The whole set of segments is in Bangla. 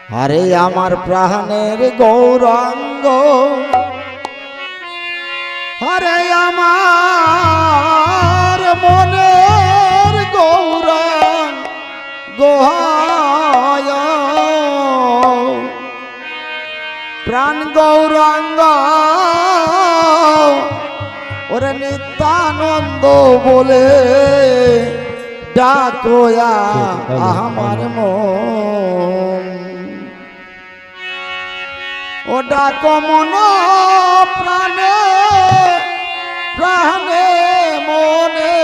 আরে আমার প্রাণের গৌরাঙ্গ, আরে আমার মনের গৌরাঙ্গ, প্রাণ গৌরাঙ্গ ওরে নিত্যানন্দ বলে ডাকোয়া আমার মন। ও ডাকো মন প্রাণে প্রাণে মনে,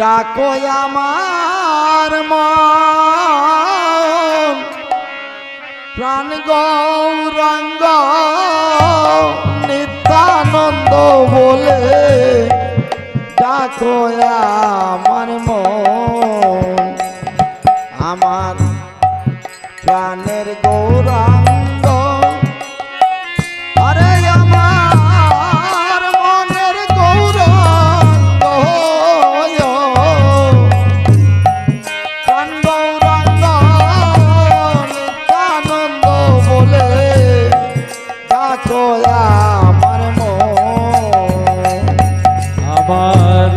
ডাকো আমার মন। প্রাণ গৌরাঙ্গ নিত্যানন্দ বলে ডাকো আমার মন। আমার প্রাণের গৌরাঙ্গ, আরে আমার মনের গৌরাঙ্গ, প্রাণ গৌরাঙ্গ নিত্যানন্দ বলে ডাকো আমার মন। আমার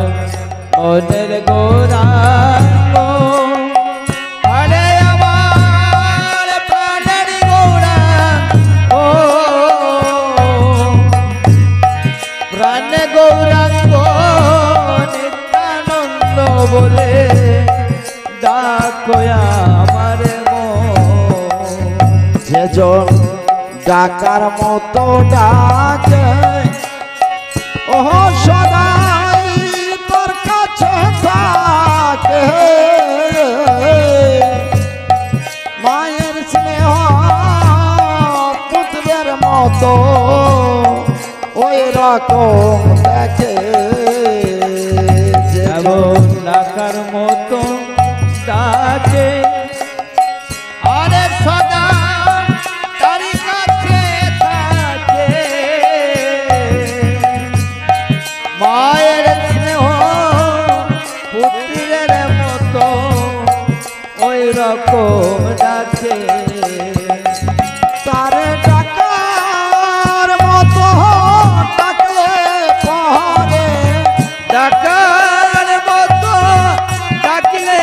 মনের গৌরাঙ্গ, আরে আমার প্রাণের গৌরাঙ্গ, প্রাণ গৌরাঙ্গ নিত্যানন্দ বলে ডাকো আমার মন। যেজন ডাকার মতো ডাকে, ও সদাই তোর কাছে থাকে। মায়ের স্নেহ পুত্রের মতো ওই রকম দেখে। যেমন ডাকার মতো ডাকে, আরে সদা তারি কাছে থাকে। মায়ের স্নেহ পুত্রের মতো ওই রকম ডাকে। তারে ডাকার মতো ডাকলে পরে, ডাকার মতো ডাকলে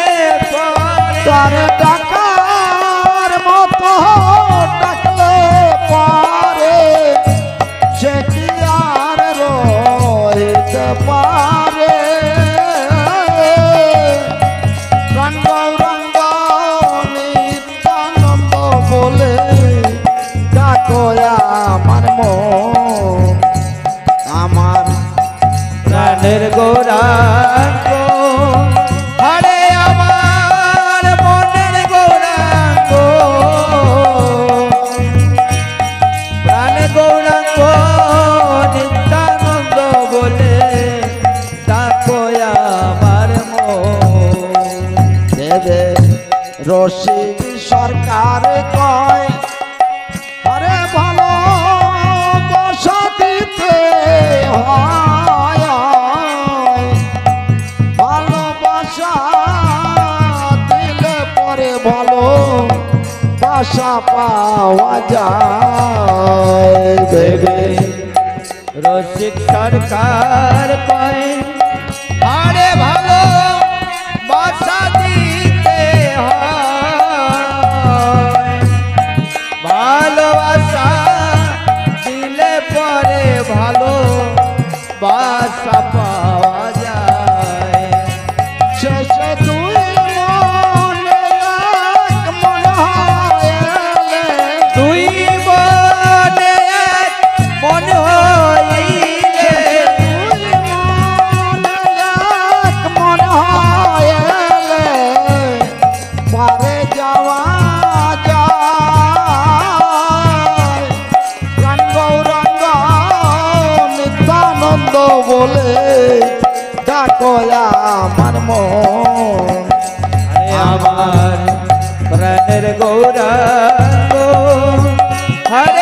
পরে, তারে ডাকার মতো ডাকলে পরে, সে কি আর রইতে পারে। প্রাণ গৌরাঙ্গ নিত্যানন্দ বলে ডাকো আমার মন। আমার প্রাণের গৌরাঙ্গ, আরে আমার মনের গৌরাঙ্গ, প্রাণ গৌরাঙ্গ নিত্যানন্দ বলে ডাকো আমার মন। দেবে রসিক সরকার কয়, আরে ভালো বসা দিতে হয়, ভালোবাসা দিলে পরে ভালো বাসা পাওয়া যায়। দেবে রসিক সরকার কয়, আরে ভালো বাসা দিতে হয়, ভালোবাসা দিলে পরে ভালো বাসা পাওয়া যায়। শেষে দুই মনে এক মন হইলে, তুই মনে এক মন হইলে, দুই মনে এক মন হইলে পারে যাওয়া যায়। প্রাণ গৌরাঙ্গ নিত্যানন্দ বলে ডাকো আমার মন। আরে আমার প্রাণের গৌরাঙ্গ, আরে